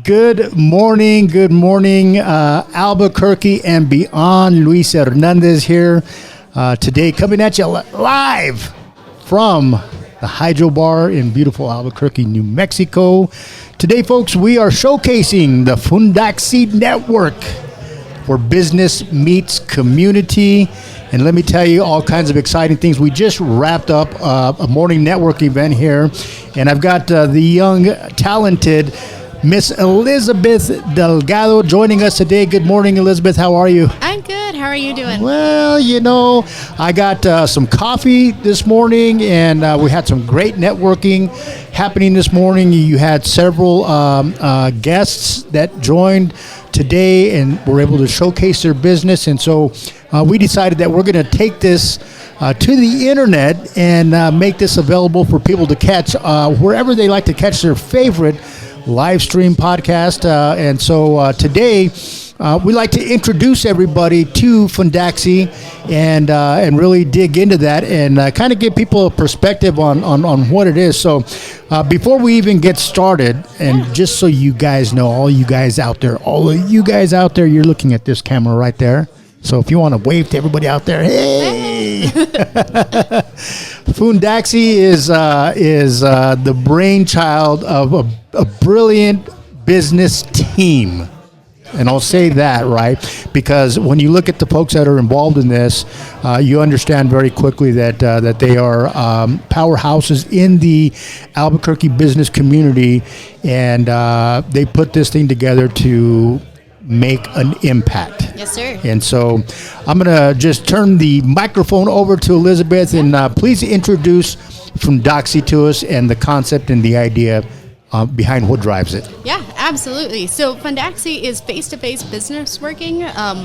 Good morning, Albuquerque and beyond. Luis Hernandez here today, coming at you live from the Hydro Bar in beautiful Albuquerque, New Mexico. Today, folks, we are showcasing the Fundaxi Network, where business meets community. And let me tell you all kinds of exciting things. We just wrapped up a morning network event here, and I've got the young, talented Miss Elizabeth Delgado joining us today. Good morning, Elizabeth. How are you? I'm good. How are you doing? Well, I got some coffee this morning, and we had some great networking happening this morning. You had several guests that joined today and were able to showcase their business. And so we decided that we're going to take this to the internet and make this available for people to catch wherever they like to catch their favorite live stream podcast. And so today we like to introduce everybody to Fundaxi and really dig into that and kind of give people a perspective on what it is. So before we even get started, and just so you guys know, all of you guys out there, you're looking at this camera right there. So if you want to wave to everybody out there, hey! Fundaxi is the brainchild of a brilliant business team. And I'll say that, right? Because when you look at the folks that are involved in this, you understand very quickly that they are powerhouses in the Albuquerque business community, and they put this thing together to make an impact. Yes, sir. And so I'm going to just turn the microphone over to Elizabeth, and please introduce Fundaxi to us and the concept and the idea behind what drives it. Yeah, absolutely. So Fundaxi is face-to-face business working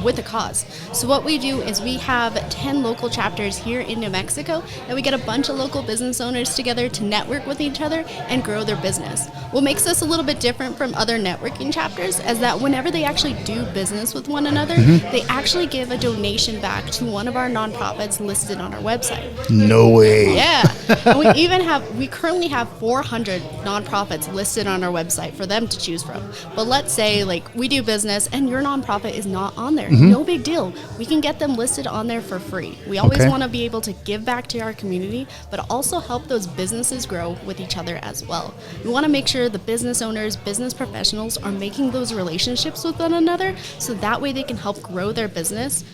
with a cause. So what we do is we have 10 local chapters here in New Mexico, and we get a bunch of local business owners together to network with each other and grow their business. What makes us a little bit different from other networking chapters is that whenever they actually do business with one another, they actually give a donation back to one of our nonprofits listed on our website. No way. Yeah. And we currently have 400 nonprofits listed on our website for them to choose from. But let's say we do business and your nonprofit is not on there. No big deal. We can get them listed on there for free. We always want to be able to give back to our community, but also help those businesses grow with each other as well. We want to make sure the business owners, business professionals are making those relationships with one another, so that way they can help grow their business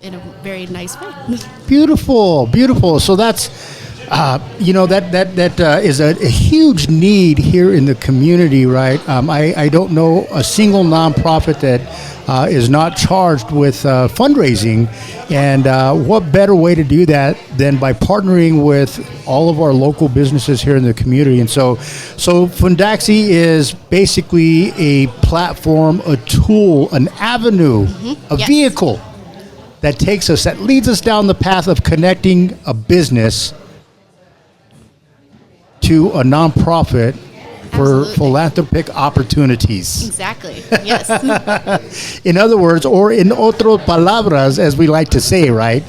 in a very nice way. Beautiful. So that's that is a huge need here in the community, right? I don't know a single nonprofit that is not charged with fundraising, and what better way to do that than by partnering with all of our local businesses here in the community. And so Fundaxi is basically a platform, a tool, an avenue, a vehicle that leads us down the path of connecting a business to a nonprofit for philanthropic opportunities. Exactly. Yes. In other words, or in otras palabras, as we like to say, right?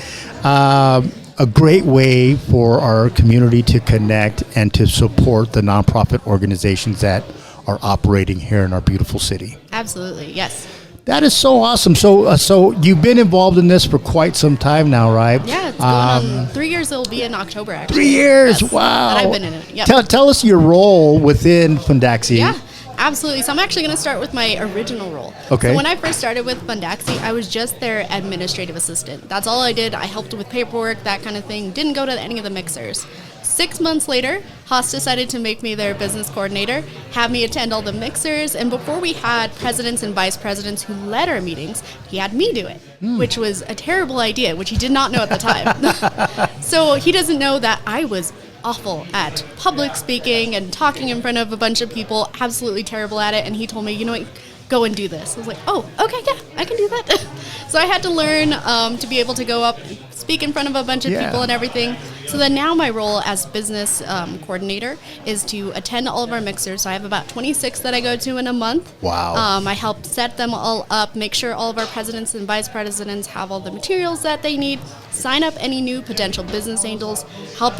A great way for our community to connect and to support the nonprofit organizations that are operating here in our beautiful city. Absolutely. Yes. That is so awesome. So you've been involved in this for quite some time now, right? Yeah, it's going on 3 years. It'll be in October, actually. 3 years, yes, wow. that I've been in it. Yep. Tell us your role within Fundaxi. Yeah, absolutely. So I'm actually going to start with my original role. Okay. So when I first started with Fundaxi, I was just their administrative assistant. That's all I did. I helped with paperwork, that kind of thing. Didn't go to any of the mixers. 6 months later, Haas decided to make me their business coordinator, have me attend all the mixers, and before we had presidents and vice presidents who led our meetings, he had me do it, which was a terrible idea, which he did not know at the time. So he doesn't know that I was awful at public speaking and talking in front of a bunch of people, absolutely terrible at it, and he told me, go and do this. I was like, oh, okay, yeah, I can do that. So I had to learn to be able to go up, speak in front of a bunch of people and everything. So then now my role as business coordinator is to attend all of our mixers. So I have about 26 that I go to in a month. Wow. I help set them all up, make sure all of our presidents and vice presidents have all the materials that they need, sign up any new potential business angels, help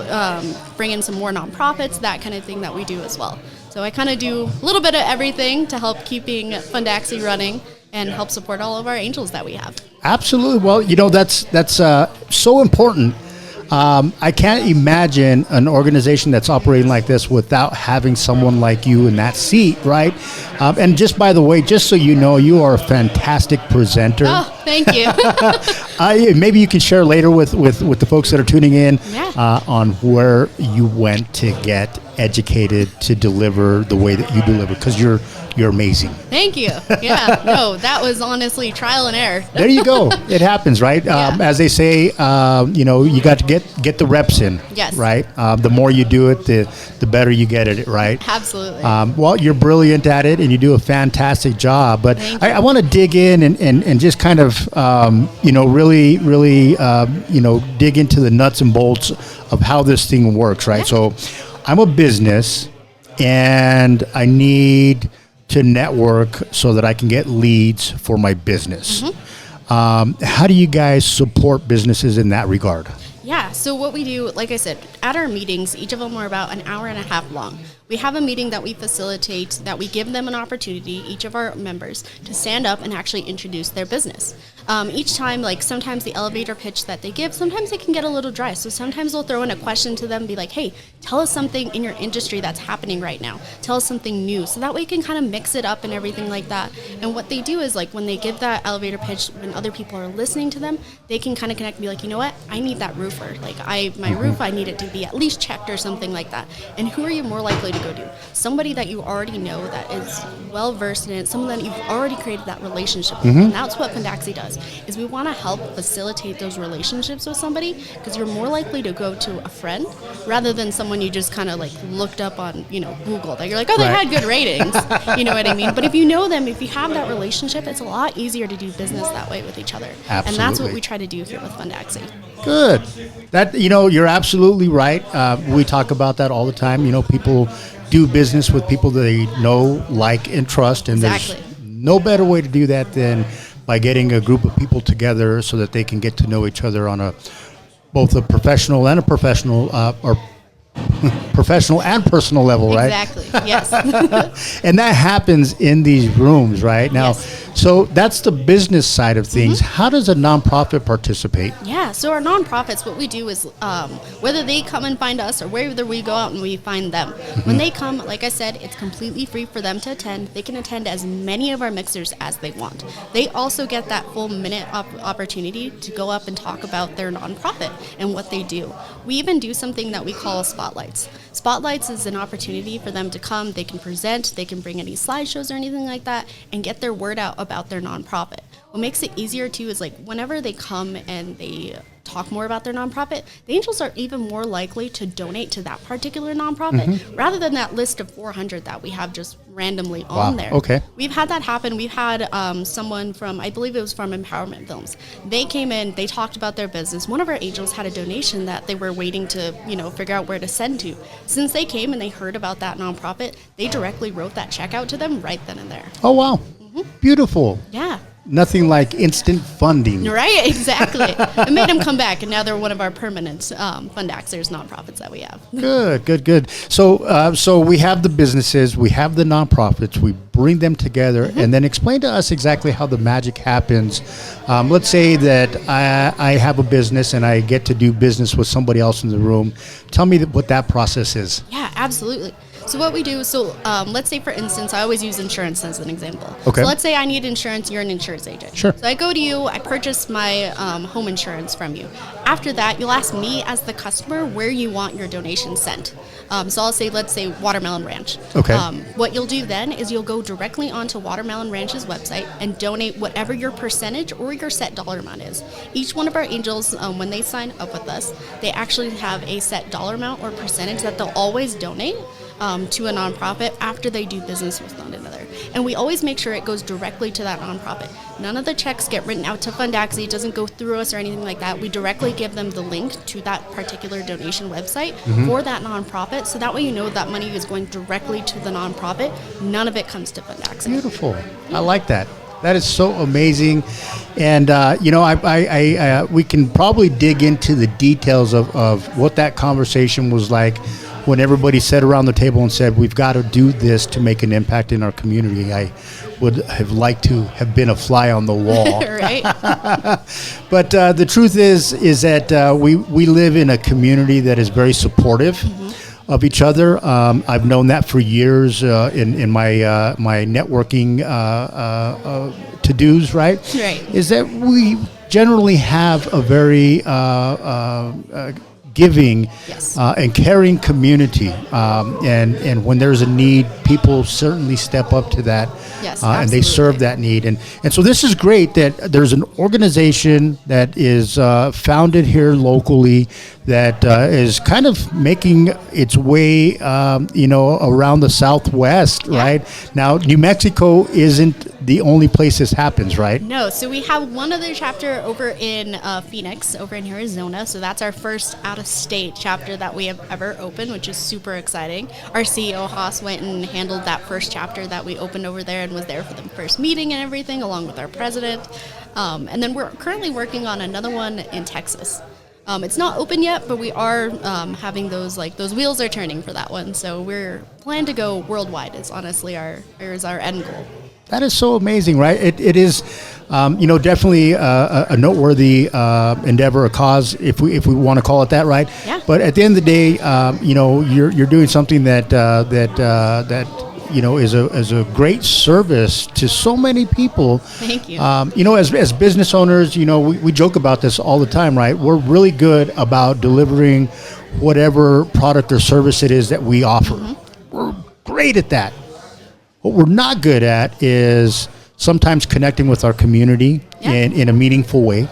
bring in some more nonprofits, that kind of thing that we do as well. So I kind of do a little bit of everything to help keeping Fundaxi running and help support all of our angels that we have. Absolutely. Well, that's so important. I can't imagine an organization that's operating like this without having someone like you in that seat, right? And just by the way, just so you know, you are a fantastic presenter. Oh, thank you. Maybe you can share later with the folks that are tuning in on where you went to get educated to deliver the way that you deliver, because you're amazing. Thank you. Yeah, no, that was honestly trial and error. There you go. It happens, right? As they say, you got to get the reps in. Yes. Right? The more you do it, the better you get at it, right? Absolutely. Well, you're brilliant at it, and you do a fantastic job. But I want to dig in and just kind of, really, dig into the nuts and bolts of how this thing works, right? Yeah. So I'm a business, and I need to network so that I can get leads for my business. How do you guys support businesses in that regard? Yeah, so what we do, like I said, at our meetings, each of them are about an hour and a half long. We have a meeting that we facilitate, that we give them an opportunity, each of our members, to stand up and actually introduce their business. Each time, like sometimes the elevator pitch that they give, sometimes it can get a little dry. So sometimes we'll throw in a question to them, be like, hey, tell us something in your industry that's happening right now. Tell us something new. So that way you can kind of mix it up and everything like that. And what they do is, like, when they give that elevator pitch, when other people are listening to them, they can kind of connect and be like, you know what, I need that roofer. Like, my roof, I need it to be at least checked or something like that. And who are you more likely to go to? Somebody that you already know that is well versed in it, someone that you've already created that relationship with. And that's what Fundaxi does, is we want to help facilitate those relationships with somebody, because you're more likely to go to a friend rather than someone you just kind of like looked up on, Google, that you're like, oh, they had good ratings. You know what I mean? But if you know them, if you have that relationship, it's a lot easier to do business that way with each other. Absolutely. And that's what we try to do here with Fundaxi. Good. That, you're absolutely right. We talk about that all the time. People do business with people that they know, like, and trust. And Exactly. There's no better way to do that than by getting a group of people together so that they can get to know each other on both a professional and professional and personal level, right? Exactly, yes. And that happens in these rooms, right? Now, so that's the business side of things. How does a nonprofit participate? Yeah, so our nonprofits, what we do is whether they come and find us or whether we go out and we find them. When they come, like I said, it's completely free for them to attend. They can attend as many of our mixers as they want. They also get that full minute opportunity to go up and talk about their nonprofit and what they do. We even do something that we call Spotlights. Spotlights is an opportunity for them to come, they can present, they can bring any slideshows or anything like that, and get their word out about their nonprofit. What makes it easier too is, like, whenever they come and they talk more about their nonprofit, the angels are even more likely to donate to that particular nonprofit rather than that list of 400 that we have just randomly on there. Okay. We've had that happen. We've had someone from, I believe it was from Empowerment Films. They came in, they talked about their business. One of our angels had a donation that they were waiting to, figure out where to send to. Since they came and they heard about that nonprofit, they directly wrote that check out to them right then and there. Oh, wow. Beautiful. Yeah. Nothing like instant funding. Right, exactly. It made them come back, and now they're one of our permanent Fundaxers nonprofits that we have. Good. So we have the businesses, we have the nonprofits, we bring them together, and then explain to us exactly how the magic happens. Let's say that I have a business and I get to do business with somebody else in the room. Tell me what that process is. Yeah, absolutely. So what we do, let's say, for instance, I always use insurance as an example. Okay. So let's say I need insurance, you're an insurance agent. Sure. So I go to you, I purchase my home insurance from you. After that, you'll ask me as the customer where you want your donation sent. So let's say Watermelon Ranch. Okay. What you'll do then is you'll go directly onto Watermelon Ranch's website and donate whatever your percentage or your set dollar amount is. Each one of our angels, when they sign up with us, they actually have a set dollar amount or percentage that they'll always donate to a nonprofit after they do business with one another. And we always make sure it goes directly to that nonprofit. None of the checks get written out to Fundaxi. It doesn't go through us or anything like that. We directly give them the link to that particular donation website for that nonprofit. So that way you know that money is going directly to the nonprofit. None of it comes to Fundaxi. Beautiful. I like that. That is so amazing. And, we can probably dig into the details of what that conversation was like when everybody sat around the table and said, we've got to do this to make an impact in our community. I would have liked to have been a fly on the wall. Right. But the truth is that we live in a community that is very supportive of each other. I've known that for years in my networking to-dos, right? Right. Is that we generally have a very giving and caring community, and when there's a need, people certainly step up to that, and they serve that need, and so this is great that there's an organization that is founded here locally that is kind of making its way, around the Southwest, right? Now, New Mexico isn't the only place this happens, right? No, so we have one other chapter over in Phoenix, over in Arizona. So that's our first out-of-state chapter that we have ever opened, which is super exciting. Our CEO, Haas, went and handled that first chapter that we opened over there and was there for the first meeting and everything, along with our president. And then we're currently working on another one in Texas. It's not open yet, but we are having those wheels are turning for that one. So we're planning to go worldwide is honestly our end goal. That is so amazing, right? It is, definitely a noteworthy endeavor, a cause, if we want to call it that, right? Yeah. But at the end of the day, you're doing something that is a great service to so many people. Thank you. As business owners, we joke about this all the time, right? We're really good about delivering whatever product or service it is that we offer. Mm-hmm. We're great at that. What we're not good at is sometimes connecting with our community in a meaningful way,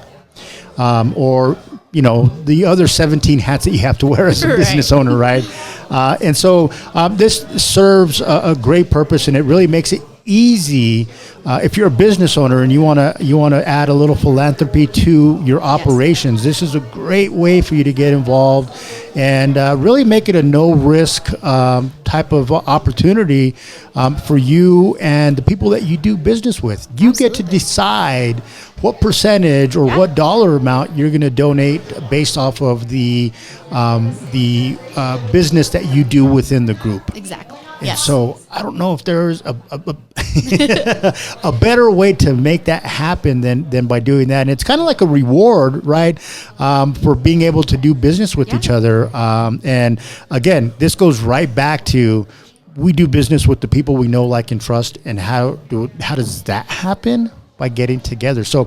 or the other 17 hats that you have to wear as a business owner, right? And so this serves a great purpose, and it really makes it easy if you're a business owner and you want to add a little philanthropy to your operations. This is a great way for you to get involved and really make it a no risk type of opportunity for you and the people that you do business with. You get to decide what percentage or what dollar amount you're going to donate based off of the business that you do within the group. Exactly. And so I don't know if there's a better way to make that happen than by doing that. And it's kind of like a reward, right, for being able to do business with each other. And again, this goes right back to we do business with the people we know, like, and trust. And how does that happen? By getting together. So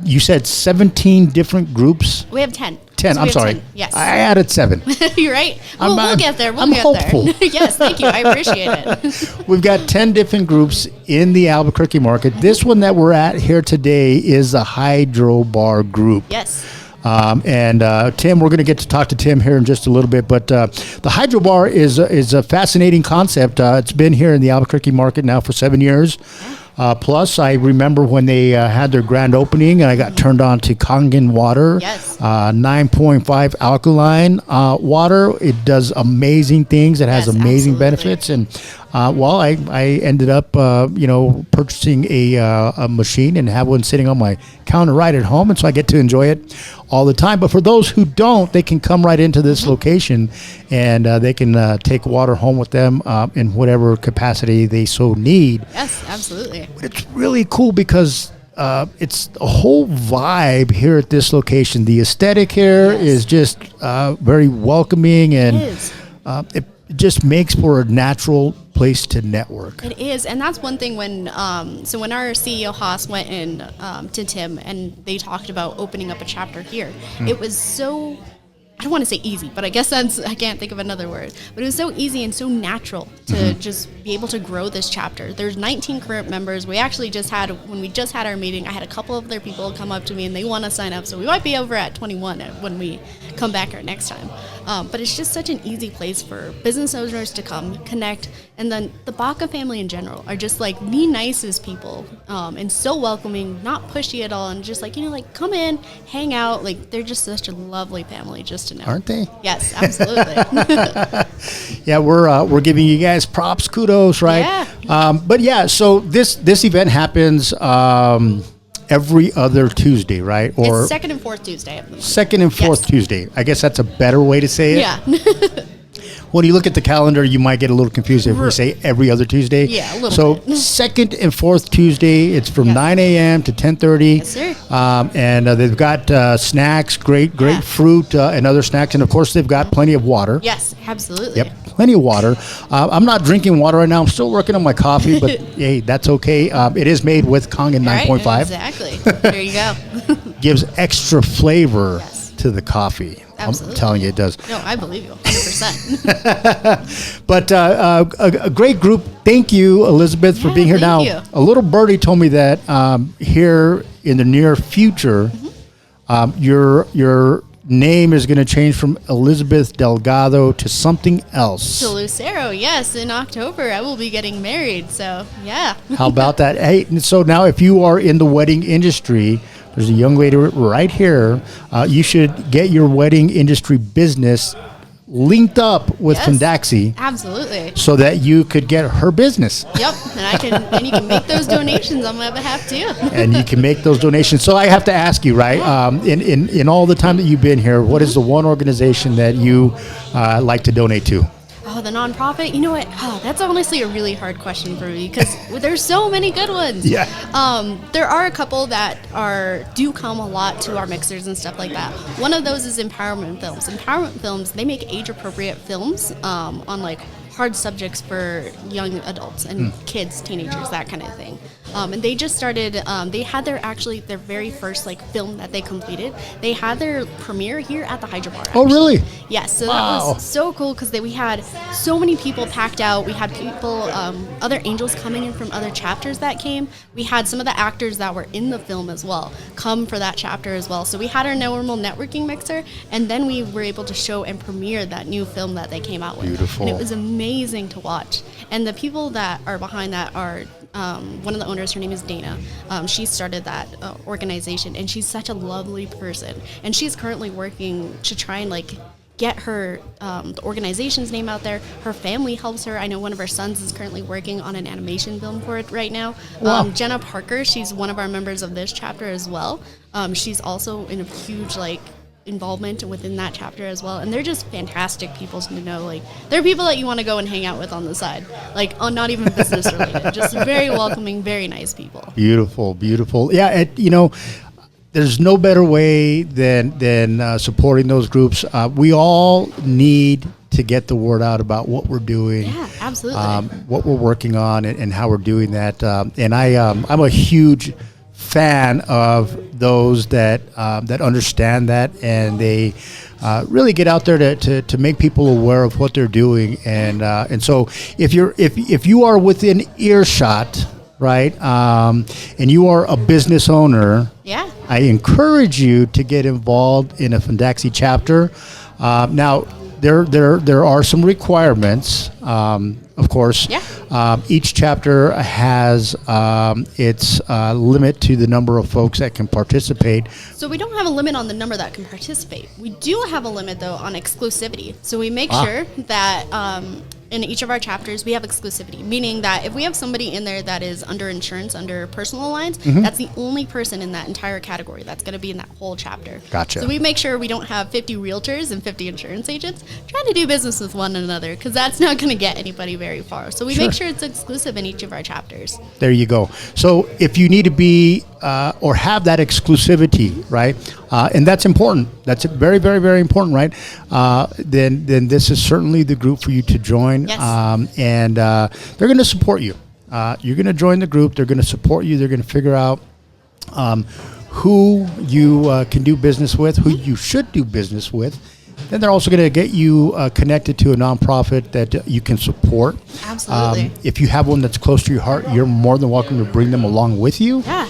you said 17 different groups? We have 10. 10, so I'm sorry. 10. Yes. I added 7. You're right. We'll get there. I'm hopeful. Yes, thank you. I appreciate it. We've got 10 different groups in the Albuquerque market. This one that we're at here today is the Hydro Bar group. Yes. And Tim, we're going to get to talk to Tim here in just a little bit. But the Hydro Bar is a fascinating concept. It's been here in the Albuquerque market now for 7 years. Plus, I remember when they had their grand opening, and I got turned on to Kangen water. Yes. 9.5 alkaline water. It does amazing things. It has amazing benefits. And I ended up, purchasing a machine and have one sitting on my counter right at home, and so I get to enjoy it all the time. But for those who don't, they can come right into this location, and they can take water home with them in whatever capacity they so need. Yes, absolutely. But it's really cool because it's a whole vibe here at this location. The aesthetic here is just very welcoming, and it just makes for a natural place to network. It is, and that's one thing when when our CEO Haas went in to Tim and they talked about opening up a chapter here, it was so, I don't want to say easy, but I guess I can't think of another word, but it was so easy and so natural to just be able to grow this chapter. There's 19 current members. We actually when we just had our meeting, I had a couple of their people come up to me and they want to sign up, so we might be over at 21 when we come back our next time. But it's just such an easy place for business owners to come, connect, and then the Baca family in general are just like the nicest people, and so welcoming, not pushy at all, and just come in, hang out. Like, they're just such a lovely family just to know. Aren't they? Yes, absolutely. Yeah, we're giving you guys props, kudos, right? Yeah. But yeah, so this event happens every other Tuesday, right? Or it's second and fourth Tuesday of the month. Second and fourth Yes. Tuesday. I guess that's a better way to say it. Yeah. When you look at the calendar, you might get a little confused if we say every other Tuesday. Yeah, a little bit. So second and fourth Tuesday, it's from Yeah. 9 a.m. to 10:30. Yes, sir. And they've got snacks, great Yeah. fruit and other snacks. And, of course, they've got plenty of water. Yes, absolutely. Yep, plenty of water. I'm not drinking water right now. I'm still working on my coffee, but hey, that's okay. It is made with Kangen Right, 9.5. exactly. There you go. Gives extra flavor Yes. to the coffee. Absolutely. I'm telling you, it does. No, I believe you 100%. But a great group. Thank you, Elizabeth, for Yeah, being here. Now, thank you. a little birdie told me that here in the near future, your name is going to change from Elizabeth Delgado to something else. To Lucero, yes, in October I will be getting married. So, yeah. How about that? Hey, so now if you are in the wedding industry, there's a young lady right here. You should get your wedding industry business linked up with Yes. Fundaxi Absolutely. so that you could get her business. Yep, and you can make those donations on my behalf too. And you can make those donations. So I have to ask you, right? In all the time that you've been here, what is the one organization that you like to donate to? Oh, the nonprofit. You know what? Oh, that's honestly a really hard question for me because there's so many good ones. Yeah. There are a couple that do come a lot to our mixers and stuff like that. One of those is Empowerment Films. Empowerment Films, they make age-appropriate films on like hard subjects for young adults and kids, teenagers, that kind of thing. And they just started. They had their very first like film that they completed. They had their premiere here at the Hydro Bar. Oh, actually. really? Yes. So Wow. that was so cool because we had so many people packed out. We had people, other angels coming in from other chapters that came. We had some of the actors that were in the film as well come for that chapter as well. So we had our normal networking mixer, and then we were able to show and premiere that new film that they came out with. Beautiful. And it was amazing to watch. And the people that are behind that are one of the owners. Her name is Dana. She started that organization, and she's such a lovely person. And she's currently working to try and like get her the organization's name out there. Her family helps her. I know one of her sons is currently working on an animation film for it right now. Wow. Jenna Parker, she's one of our members of this chapter as well. She's also in a huge like involvement within that chapter as well, and they're just fantastic people to know. Like, they're people that you want to go and hang out with on the side, like not even business related, just very welcoming, very nice people. Beautiful. Yeah, there's no better way than supporting those groups. We all need to get the word out about what we're doing. Yeah, absolutely. What we're working on and how we're doing that. And I'm a huge fan of those that understand that, and they really get out there to make people aware of what they're doing. And so if you are within earshot, right, and you are a business owner, Yeah. I encourage you to get involved in a Fundaxi chapter. Now, there are some requirements, of course. Yeah. Each chapter has its limit to the number of folks that can participate. So we don't have a limit on the number that can participate. We do have a limit, though, on exclusivity. So we make sure that in each of our chapters, we have exclusivity, meaning that if we have somebody in there that is under insurance, under personal lines, that's the only person in that entire category that's going to be in that whole chapter. Gotcha. So we make sure we don't have 50 realtors and 50 insurance agents trying to do business with one another, because that's not going to get anybody very far. So we make sure it's exclusive in each of our chapters. There you go. So if you need to be or have that exclusivity, right, and that's important. That's very, very, very important, right? Then this is certainly the group for you to join. Yes. And they're going to support you. You're going to join the group. They're going to support you. They're going to figure out who you can do business with, who you should do business with. Then they're also going to get you connected to a nonprofit that you can support. Absolutely. If you have one that's close to your heart, you're more than welcome to bring them along with you. Yeah.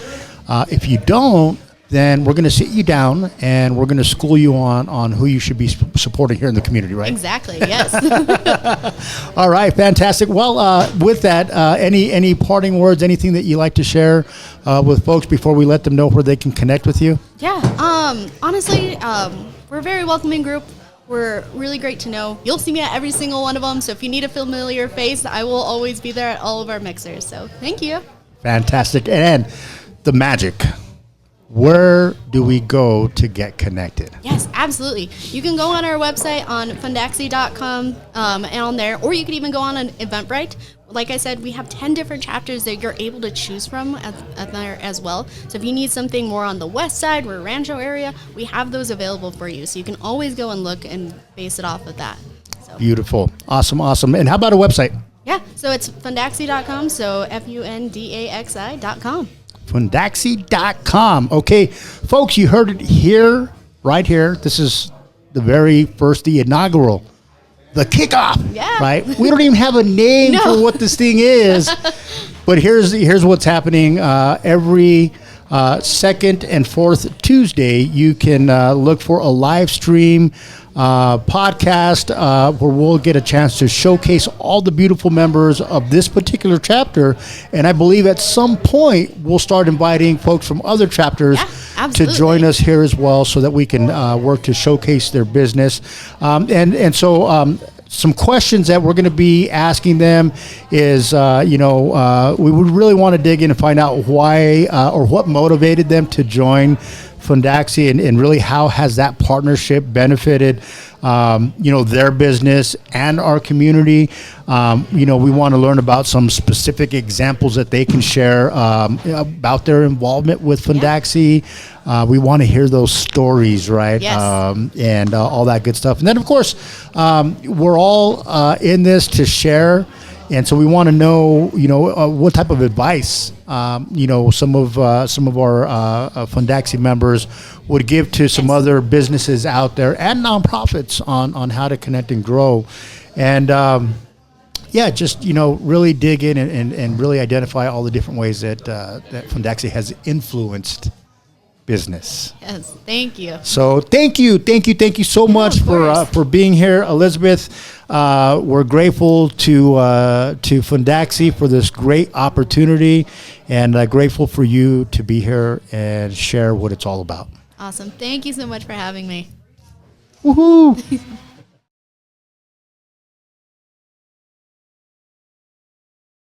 If you don't, then we're going to sit you down and we're going to school you on who you should be supporting here in the community, right? Exactly, yes. All right, fantastic. Well, with that, any parting words, anything that you like to share with folks before we let them know where they can connect with you? Yeah, honestly, we're a very welcoming group. were really great to know. You'll see me at every single one of them. So if you need a familiar face, I will always be there at all of our mixers. So thank you. Fantastic. And the magic. Where do we go to get connected? Yes, absolutely. You can go on our website on fundaxi.com and on there, or you can even go on an Eventbrite. Like I said, we have 10 different chapters that you're able to choose from at there as well. So if you need something more on the west side or Rancho area, we have those available for you. So you can always go and look and base it off of that. So. Beautiful. Awesome. And how about a website? Yeah, so it's fundaxi.com, so fundaxi.com. Fundaxi.com. Okay, folks, you heard it here, right here. This is the the inaugural, the kickoff. Yeah. Right? We don't even have a name for what this thing is. But here's what's happening. Every second and fourth Tuesday, you can look for a live stream podcast where we'll get a chance to showcase all the beautiful members of this particular chapter. And I believe at some point we'll start inviting folks from other chapters to join us here as well, so that we can work to showcase their business. So some questions that we're going to be asking them is, we would really want to dig in and find out why or what motivated them to join Fundaxi, and really how has that partnership benefited, their business and our community. We want to learn about some specific examples that they can share about their involvement with Fundaxi. We want to hear those stories, right? Yes. And all that good stuff. And then, of course, we're all in this to share. And so we want to know, what type of advice, some of our Fundaxi members would give to some other businesses out there and nonprofits on how to connect and grow. And, really dig in and really identify all the different ways that Fundaxi has influenced business. Yes, thank you. So thank you so much for being here, Elizabeth. We're grateful to Fundaxi for this great opportunity, and grateful for you to be here and share what it's all about. Awesome. Thank you so much for having me. Woohoo!